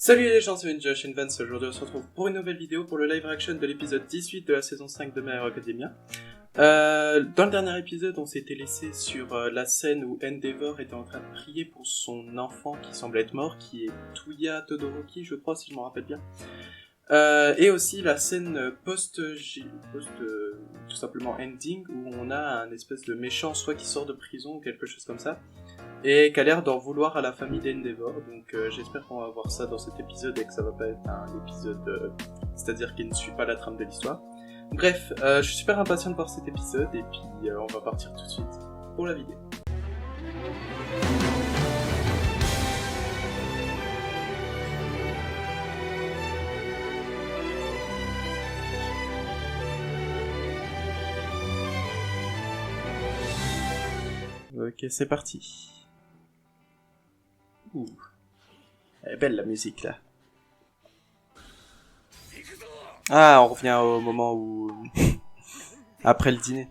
Salut les gens, c'est Josh and Vance. Aujourd'hui on se retrouve pour une nouvelle vidéo pour le live action de l'épisode 18 de la saison 5 de My Hero Academia. Dans le dernier épisode, on s'était laissé sur la scène où Endeavor était en train de prier pour son enfant qui semble être mort, qui est Tuya Todoroki, je crois, si je m'en rappelle bien. Et aussi la scène tout simplement ending, où on a un espèce de méchant soit qui sort de prison ou quelque chose comme ça, et qui a l'air d'en vouloir à la famille d'Endeavor. Donc j'espère qu'on va voir ça dans cet épisode et que ça va pas être un épisode c'est-à-dire qu'il ne suit pas la trame de l'histoire. Bref, je suis super impatient de voir cet épisode et puis on va partir tout de suite pour la vidéo. Ok, c'est parti. Ouh. Elle est belle la musique là. Ah, on revient au moment où... après le dîner.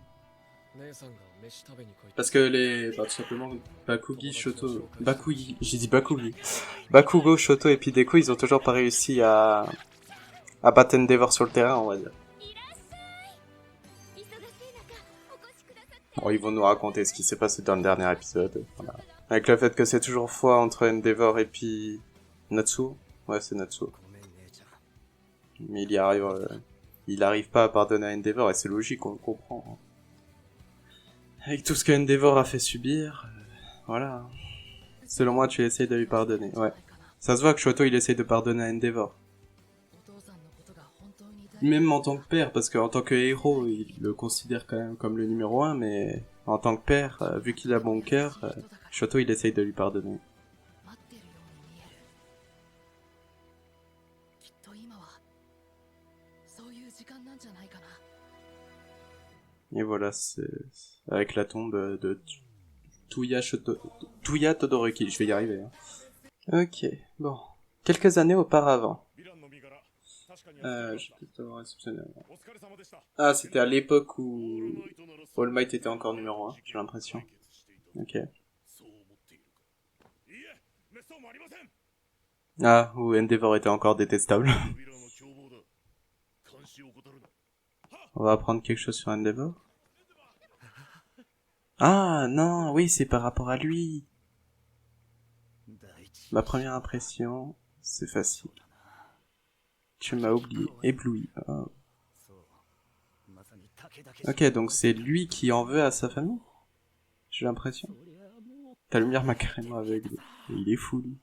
Parce que tout simplement, Bakugo, Shoto et Hideko, ils ont toujours pas réussi à battre Endeavor sur le terrain, on va dire. Bon, ils vont nous raconter ce qui s'est passé dans le dernier épisode, voilà. Avec le fait que c'est toujours foi entre Endeavor et puis Natsu. Ouais, c'est Natsu. Mais il arrive pas à pardonner à Endeavor, et c'est logique, on le comprend. Avec tout ce que Endeavor a fait subir, voilà. Selon moi, tu essayes de lui pardonner, ouais. Ça se voit que Shoto, il essaye de pardonner à Endeavor. Même en tant que père, parce qu'en tant que héros, il le considère quand même comme le numéro 1, mais en tant que père, vu qu'il a bon cœur, Shoto, il essaye de lui pardonner. Et voilà, c'est avec la tombe de Tuya Todoroki, je vais y arriver. Hein. Ok, bon. Quelques années auparavant. J'ai peut-être avoir réceptionné. Ah, c'était à l'époque où All Might était encore numéro 1, j'ai l'impression. Ok. Ah, où Endeavor était encore détestable. On va apprendre quelque chose sur Endeavor. Ah, non, oui, c'est par rapport à lui. Ma première impression, c'est facile. Tu m'as oublié, ébloui. Oh. Ok, donc c'est lui qui en veut à sa famille? J'ai l'impression. Ta lumière m'a carrément aveuglé. Et il est fou, lui.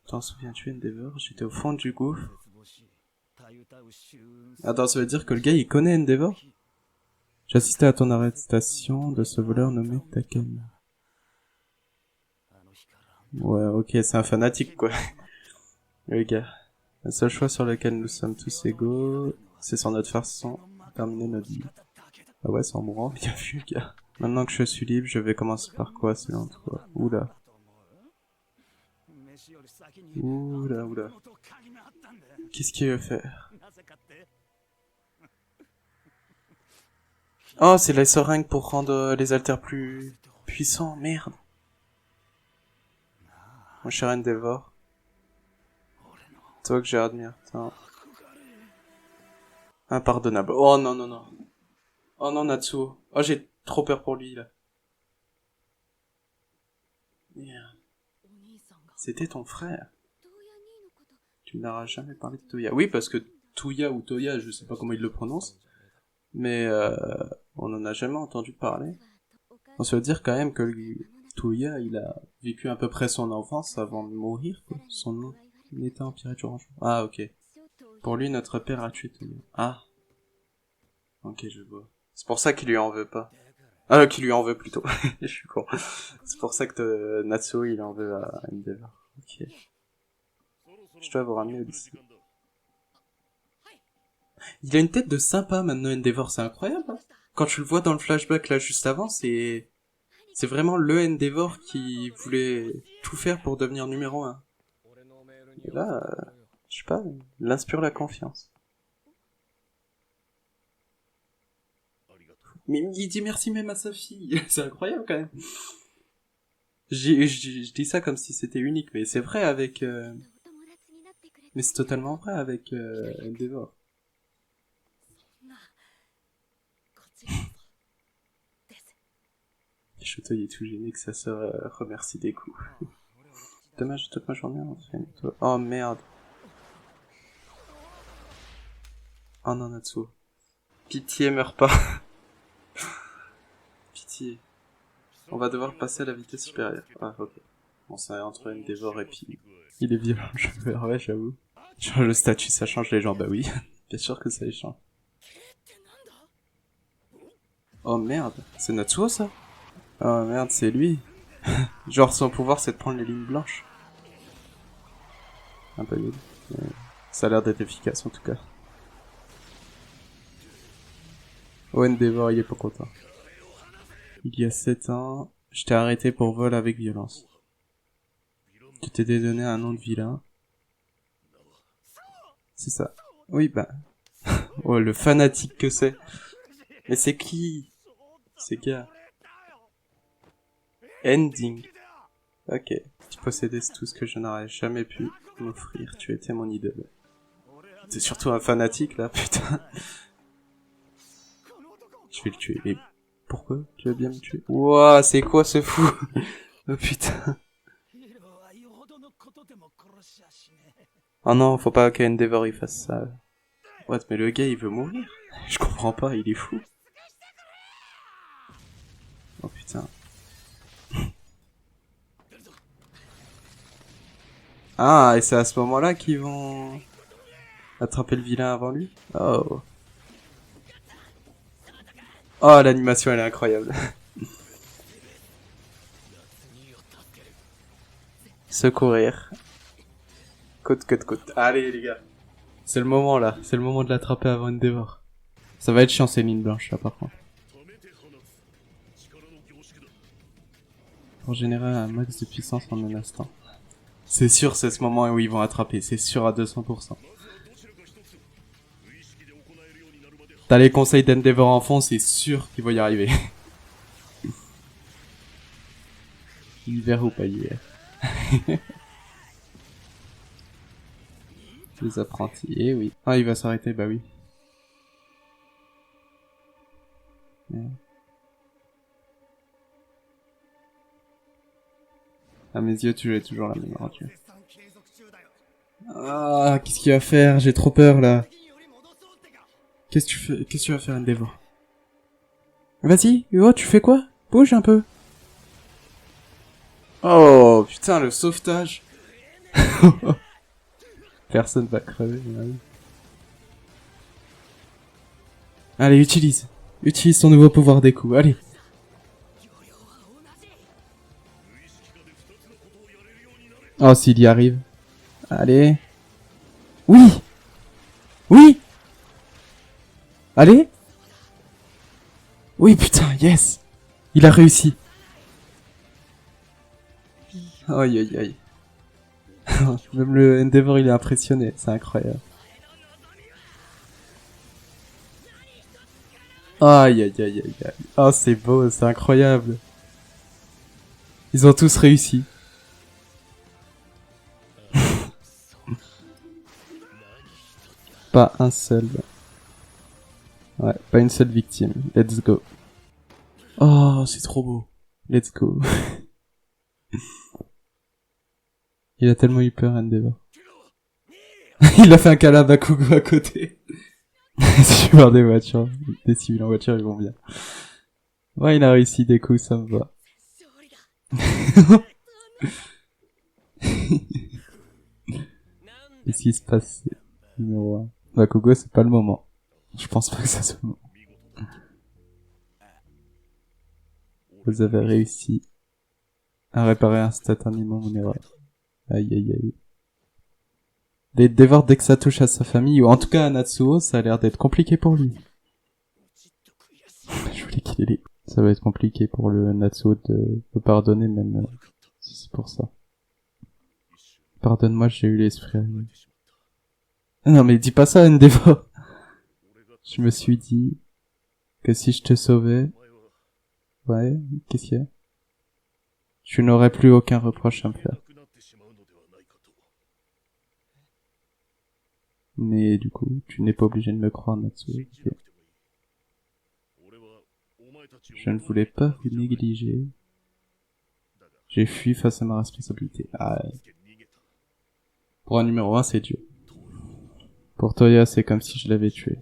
T'en souviens-tu, Endeavor? J'étais au fond du gouffre. Attends, ça veut dire que le gars, il connaît Endeavor? J'assistais à ton arrestation de ce voleur nommé Taken. Ouais, ok, c'est un fanatique, quoi. Le gars. Le seul choix sur lequel nous sommes tous égaux, c'est sur notre façon de terminer notre vie. Ah ouais, c'est en mourant, bien vu, gars. Maintenant que je suis libre, je vais commencer par quoi, selon toi? Oula. Oula. Qu'est-ce qu'il veut faire? Oh, c'est la seringue pour rendre les alters plus puissants, merde. Mon cher Endeavor. Toi que j'admire, attends. Impardonnable. Oh non. Oh non, Natsu. Oh, j'ai trop peur pour lui, là. Merde. C'était ton frère. Tu n'auras jamais parlé de Toya. Oui, parce que Tuya ou Toya, je sais pas comment il le prononce, mais on en a jamais entendu parler. On se veut dire quand même que Tuya, il a vécu à peu près son enfance avant de mourir, quoi. Son nom était empiré durant. Ah, ok. Pour lui, notre père a tué Toya. Ah. Ok, je vois. C'est pour ça qu'il lui en veut pas. Qu'il lui en veut plutôt. Je suis con. C'est pour ça que Natsuo, il en veut à Endeavor. Ok. Je dois vous ramener au lycée. Il a une tête de sympa maintenant, Endeavor, c'est incroyable. Hein, quand tu le vois dans le flashback là juste avant, c'est vraiment le Endeavor qui voulait tout faire pour devenir numéro 1. Et là, je sais pas, il inspire la confiance. Mais il dit merci même à sa fille, c'est incroyable quand même. Je dis ça comme si c'était unique, mais c'est vrai avec... Mais c'est totalement vrai avec Endeavor. Shoto, il est tout gêné que sa sœur remercie des coups. Dommage, toute ma journée, on fait toi. Oh merde. Oh non, Natsuo. Pitié, meurs pas. Pitié. On va devoir passer à la vitesse supérieure. Ah, ok. Bon, c'est entre Endeavor et puis... Il est violent, le jeu. Ouais, j'avoue. Genre, le statut, ça change les gens. Bah oui, bien sûr que ça les change. Oh merde, c'est Natsuo, ça? Oh merde, c'est lui. Genre, son pouvoir, c'est de prendre les lignes blanches. Un peu nul. Ça a l'air d'être efficace, en tout cas. Oh, Endeavor, il est pas content. Il y a 7 ans, je t'ai arrêté pour vol avec violence. Tu t'es donné un nom de vilain. C'est ça. Oui, bah... Oh, le fanatique que c'est. Mais c'est qui? C'est gars. Ending. Ok. Tu possédais tout ce que je n'aurais jamais pu m'offrir. Tu étais mon idole. T'es surtout un fanatique, là, putain. Je vais le tuer. Mais pourquoi? Tu veux bien me tuer? Ouah, c'est quoi ce fou? Oh putain. Oh non, faut pas qu'Endeavor il fasse ça. What, mais le gars il veut mourir? Je comprends pas, il est fou. Oh putain. Ah, et c'est à ce moment-là qu'ils vont attraper le vilain avant lui? Oh. Oh, l'animation elle est incroyable. Secourir. Côte. Allez les gars. C'est le moment là, c'est le moment de l'attraper avant Endeavor. Ça va être chiant ces lignes blanches là par contre. Pour générer un max de puissance en un instant. C'est sûr, c'est ce moment où ils vont attraper, c'est sûr à 200%. T'as les conseils d'Endeavor en fond, c'est sûr qu'ils vont y arriver. Hiver ou pas hiver. Les apprentis, eh oui. Ah, il va s'arrêter, bah oui. À mes yeux, tu es toujours la même aventure. Ah, qu'est-ce qu'il va faire? J'ai trop peur, là. Qu'est-ce que tu vas faire, Endeavor? Vas-y, oh, tu fais quoi? Bouge un peu. Oh, putain, le sauvetage. Personne va crever, mais oui. Allez, utilise. Utilise ton nouveau pouvoir des coups, allez. Oh, s'il y arrive. Allez. Oui! Oui! Allez! Oui, putain, yes! Il a réussi. Aïe, aïe, aïe. Même le Endeavor, il est impressionné. C'est incroyable. Aïe, aïe, aïe, aïe, aïe. Oh, c'est beau, c'est incroyable. Ils ont tous réussi. Pas un seul. Ouais, pas une seule victime. Let's go. Oh, c'est trop beau. Let's go. Il a tellement eu peur, Endeavor. Il a fait un câlin à Bakugo à côté. Super des voitures. Des civils en voiture, ils vont bien. Ouais, il a réussi des coups, ça me va. Qu'est-ce qui se passe? Numéro 1. Bakugo, c'est pas le moment. Je pense pas que ça soit le moment. Vous avez réussi à réparer un stat animal mon erreur. Aïe aïe aïe. Les dévores dès que ça touche à sa famille, ou en tout cas à Natsuo, ça a l'air d'être compliqué pour lui. Je voulais qu'il ait les... Ça va être compliqué pour le Natsuo de pardonner même si c'est pour ça. Pardonne-moi, j'ai eu l'esprit. Non mais dis pas ça, Endeavor. Je me suis dit que si je te sauvais... Ouais, qu'est-ce qu'il y a? Je n'aurais plus aucun reproche à me faire. Mais du coup, tu n'es pas obligé de me croire, Natsuo. Okay. Je ne voulais pas vous négliger. J'ai fui face à ma responsabilité. Ah, pour un numéro 1, c'est Dieu. Pour Toya, c'est comme si je l'avais tué.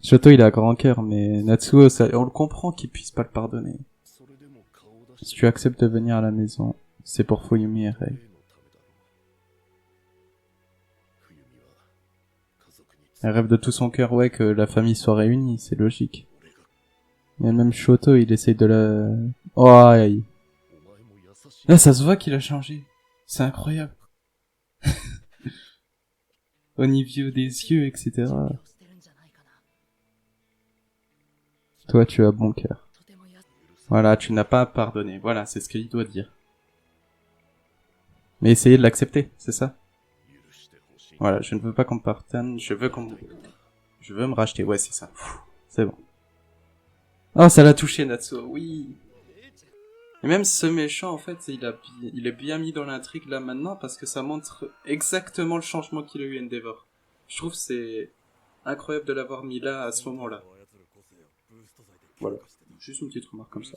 Shoto, il a grand cœur, mais Natsuo, on le comprend qu'il puisse pas le pardonner. Si tu acceptes de venir à la maison, c'est pour Fuyumi et Rei. Elle rêve de tout son cœur, ouais, que la famille soit réunie, c'est logique. Mais même Shoto, il essaye de la... Oh, aïe. Là, ça se voit qu'il a changé. C'est incroyable. Au niveau des yeux, etc. Toi, tu as bon cœur. Voilà, tu n'as pas à pardonner. Voilà, c'est ce qu'il doit dire. Mais essayez de l'accepter, c'est ça? Voilà, je ne veux pas qu'on me pardonne, je veux me racheter, ouais, c'est ça. C'est bon. Oh, ça l'a touché, Natsuo, oui. Et même ce méchant, en fait, il est bien mis dans l'intrigue là maintenant parce que ça montre exactement le changement qu'il a eu Endeavor. Je trouve que c'est incroyable de l'avoir mis là à ce moment-là. Voilà, juste une petite remarque comme ça.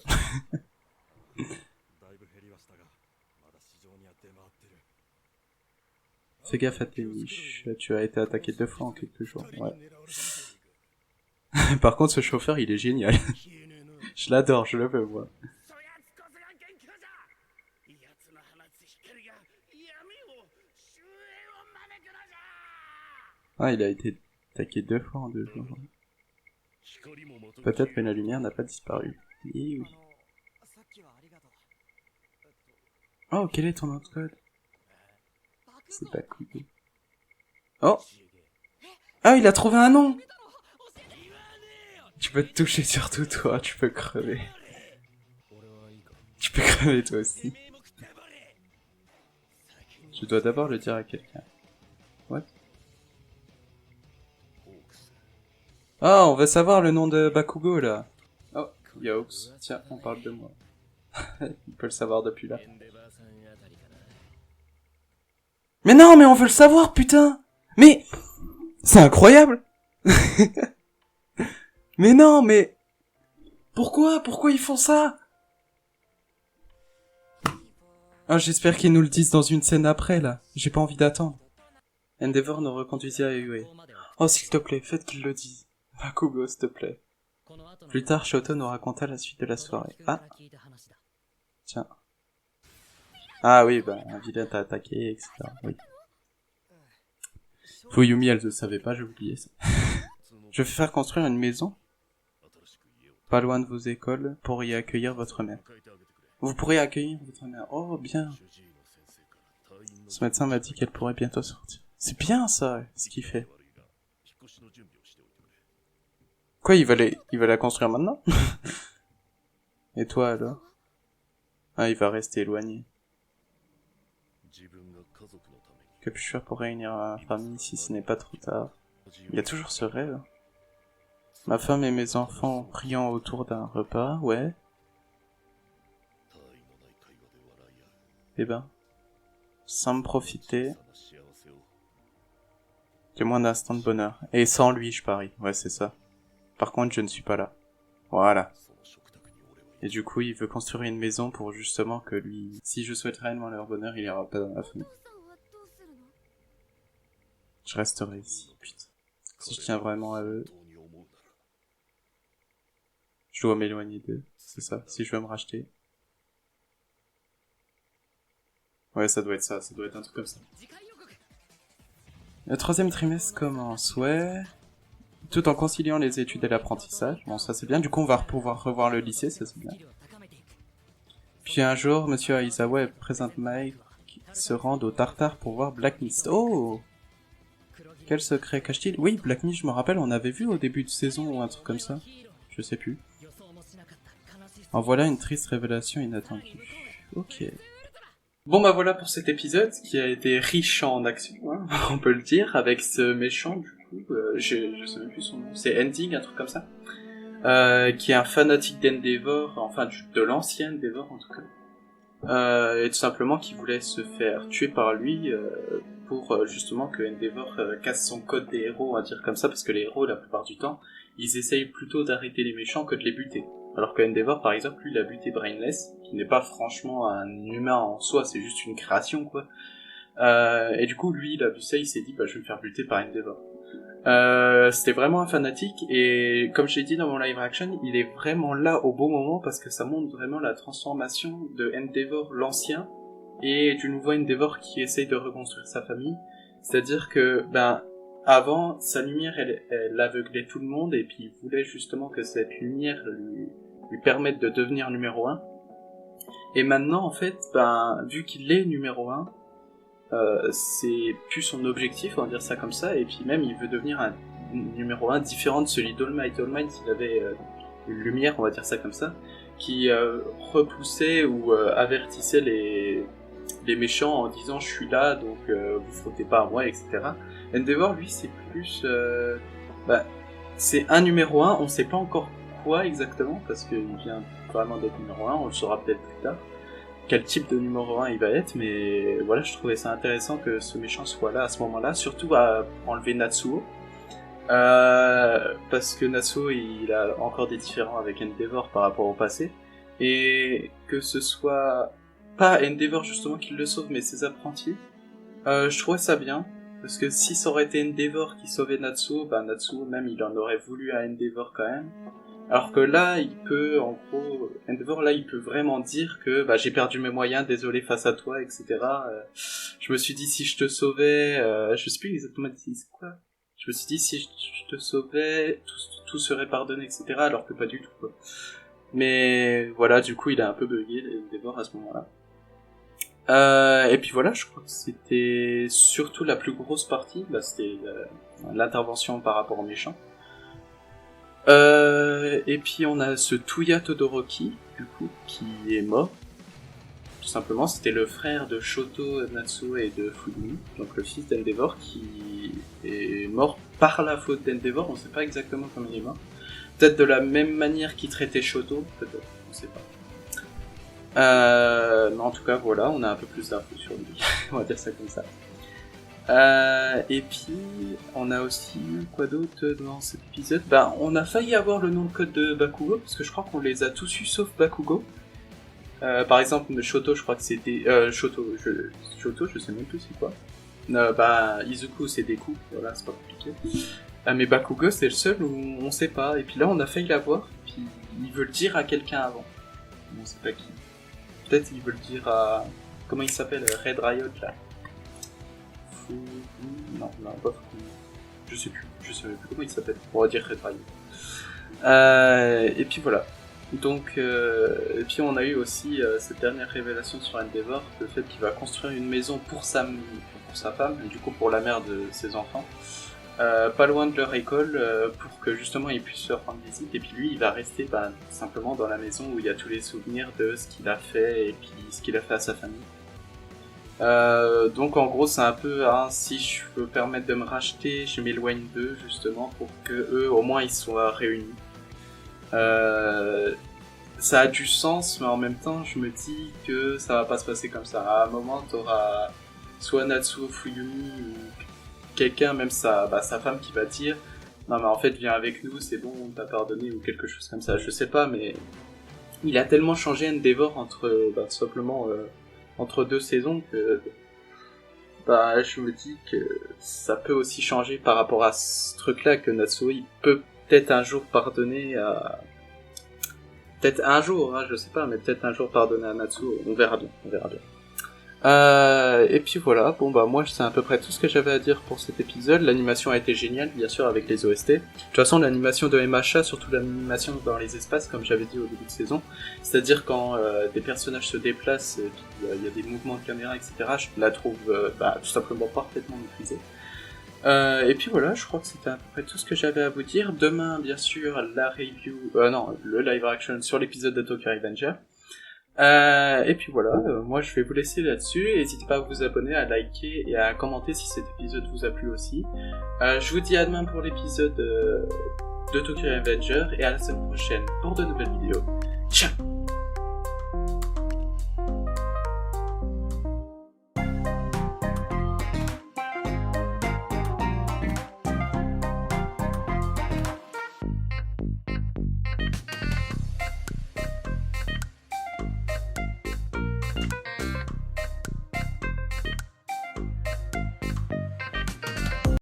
Fais gaffe à tes niches, tu as été attaqué 2 fois en quelques jours, ouais. Par contre, ce chauffeur, il est génial. Je l'adore, je le veux, moi. Ah, il a été attaqué 2 fois en 2 jours. Peut-être que la lumière n'a pas disparu. Oui, oui. Oh, quel est ton autre code? C'est pas cool. Oh! Ah, il a trouvé un nom! Tu peux te toucher surtout toi, tu peux crever. Tu peux crever toi aussi. Je dois d'abord le dire à quelqu'un. What? Ah, on veut savoir le nom de Bakugo là. Oh, Yaux. Tiens, on parle de moi. Il peut le savoir depuis là. Mais non, mais on veut le savoir, putain! Mais... C'est incroyable! Mais non, mais... Pourquoi ils font ça? Ah, j'espère qu'ils nous le disent dans une scène après, là. J'ai pas envie d'attendre. Endeavor nous reconduisit à Yue. Oh, s'il te plaît, faites qu'ils le disent. Bakugo, s'il te plaît. Plus tard, Shoto nous raconta la suite de la soirée. Ah. Tiens. Ah oui, bah, un vilain t'a attaqué, etc. Oui. Fuyumi, elle ne savait pas, j'ai oublié ça. Je vais faire construire une maison, pas loin de vos écoles, pour y accueillir votre mère. Vous pourrez accueillir votre mère. Oh, bien. Ce médecin m'a dit qu'elle pourrait bientôt sortir. C'est bien ça, ce qu'il fait. Quoi, il va la construire maintenant? Et toi alors? Ah, il va rester éloigné. Que puis-je faire pour réunir la famille si ce n'est pas trop tard? Il y a toujours ce rêve. Ma femme et mes enfants priant autour d'un repas, ouais. Eh ben, sans me profiter, j'ai moins d'instants de bonheur. Et sans lui, je parie. Ouais, c'est ça. Par contre, je ne suis pas là. Voilà. Et du coup, il veut construire une maison pour justement que lui... Si je souhaite réellement leur bonheur, il ira pas dans la famille. Je resterai ici, putain. Si je tiens vraiment à eux... Je dois m'éloigner d'eux, c'est ça. Si je veux me racheter... Ouais, ça doit être ça doit être un truc comme ça. Le 3e trimestre commence, ouais... Tout en conciliant les études et l'apprentissage. Bon, ça c'est bien. Du coup, on va pouvoir revoir le lycée, ça c'est bien. Puis un jour, Monsieur Aizawa présente Mike qui se rend au Tartare pour voir Black Mist. Oh! Quel secret cache-t-il? Oui, Black Mist, je me rappelle, on avait vu au début de saison ou un truc comme ça. Je sais plus. En voilà une triste révélation inattendue. Ok. Bon bah voilà pour cet épisode qui a été riche en action, hein, on peut le dire, avec ce méchant du coup, je sais même plus son nom, c'est Ending, un truc comme ça, qui est un fanatique d'Endeavor, enfin de l'ancien Endeavor en tout cas. et tout simplement qu'il voulait se faire tuer par lui pour justement que Endeavor casse son code des héros, on va dire comme ça, parce que les héros, la plupart du temps, ils essayent plutôt d'arrêter les méchants que de les buter. Alors que Endeavor, par exemple, lui, il a buté Brainless, qui n'est pas franchement un humain en soi, c'est juste une création, quoi. Et du coup, lui, il a vu ça, il s'est dit, bah, je vais me faire buter par Endeavor. C'était vraiment un fanatique, et comme j'ai dit dans mon live action, il est vraiment là au bon moment, parce que ça montre vraiment la transformation de Endeavor l'ancien, et du nouveau Endeavor qui essaye de reconstruire sa famille. C'est-à-dire que, avant, sa lumière, elle aveuglait tout le monde, et puis il voulait justement que cette lumière lui permette de devenir numéro 1. Et maintenant, en fait, vu qu'il est numéro 1, c'est plus son objectif, on va dire ça comme ça, et puis même il veut devenir un numéro 1 différent de celui d'All Might. All Might, il avait une lumière, on va dire ça comme ça, qui repoussait ou avertissait les méchants en disant je suis là, donc vous frottez pas à moi, etc. Endeavor, lui, c'est plus... c'est un numéro 1, on sait pas encore quoi exactement, parce qu'il vient vraiment d'être numéro 1, on le saura peut-être plus tard, quel type de numéro 1 il va être, mais voilà, je trouvais ça intéressant que ce méchant soit là à ce moment-là, surtout à enlever Natsuo, parce que Natsuo, il a encore des différends avec Endeavor par rapport au passé, et que ce soit pas Endeavor justement qui le sauve, mais ses apprentis, je trouvais ça bien, parce que si ça aurait été Endeavor qui sauvait Natsuo, Natsuo même il en aurait voulu à Endeavor quand même. Alors que là, il peut, en gros, Endeavor, là, il peut vraiment dire que j'ai perdu mes moyens, désolé face à toi, etc. Je me suis dit si je te sauvais, je sais plus exactement c'est quoi. Je me suis dit si je te sauvais, tout serait pardonné, etc. Alors que pas du tout, quoi. Mais voilà, du coup, il a un peu bugué, Endeavor, à ce moment-là. Et puis voilà, je crois que c'était surtout la plus grosse partie, c'était l'intervention par rapport aux méchants. Et puis on a ce Tuya Todoroki, du coup, qui est mort. Tout simplement, c'était le frère de Shoto, Natsuo et de Fuyumi, donc le fils d'Endeavor, qui est mort par la faute d'Endeavor, on sait pas exactement comment il est mort. Peut-être de la même manière qu'il traitait Shoto, peut-être, on sait pas. Mais en tout cas, voilà, on a un peu plus d'infos sur lui, on va dire ça comme ça. Et puis, on a aussi quoi d'autre dans cet épisode ? On a failli avoir le nom de code de Bakugo, parce que je crois qu'on les a tous eu sauf Bakugo. Par exemple, Shoto, je crois que c'était... Shoto, je sais même plus c'est quoi. Izuku, c'est Deku, voilà, c'est pas compliqué. Mais Bakugo, c'est le seul où on sait pas. Et puis là, on a failli l'avoir, puis il veut le dire à quelqu'un avant. On sait pas qui. Peut-être il veut le dire à... Comment il s'appelle ? Red Riot, là. Non, pas Fou. Je sais plus comment il s'appelle. On va dire Red Riot. Et puis voilà. Donc, et puis on a eu aussi cette dernière révélation sur Endeavor, le fait qu'il va construire une maison pour sa femme, et du coup pour la mère de ses enfants, pas loin de leur école, pour que justement ils puissent leur rendre visite, et puis lui il va rester simplement dans la maison où il y a tous les souvenirs de ce qu'il a fait, et puis ce qu'il a fait à sa famille. Donc en gros c'est un peu si je peux permettre de me racheter, je m'éloigne d'eux justement pour que eux au moins ils soient réunis. Ça a du sens, mais en même temps je me dis que ça va pas se passer comme ça. À un moment t'auras soit Natsuo Fuyumi ou quelqu'un, même sa femme qui va dire non mais en fait viens avec nous, c'est bon, on t'a pardonné ou quelque chose comme ça, je sais pas, mais il a tellement changé Endeavor entre deux saisons que je me dis que ça peut aussi changer par rapport à ce truc là, que Natsuo il peut peut-être un jour pardonner à... Peut-être un jour, je sais pas, mais peut-être un jour pardonner à Natsuo, on verra bien. Et puis voilà, moi c'est à peu près tout ce que j'avais à dire pour cet épisode. L'animation a été géniale, bien sûr, avec les OST. De toute façon, l'animation de MHA, surtout l'animation dans les espaces, comme j'avais dit au début de saison, c'est-à-dire quand des personnages se déplacent, il y a des mouvements de caméra, etc., je la trouve tout simplement parfaitement maîtrisée. Et puis voilà, je crois que c'était à peu près tout ce que j'avais à vous dire. Demain, bien sûr, le live action sur l'épisode de Tokyo Revenger. Et puis voilà, moi je vais vous laisser là-dessus. N'hésitez pas à vous abonner, à liker et à commenter si cet épisode vous a plu aussi. Je vous dis à demain pour l'épisode de Tokyo Revenger et à la semaine prochaine pour de nouvelles vidéos. Ciao!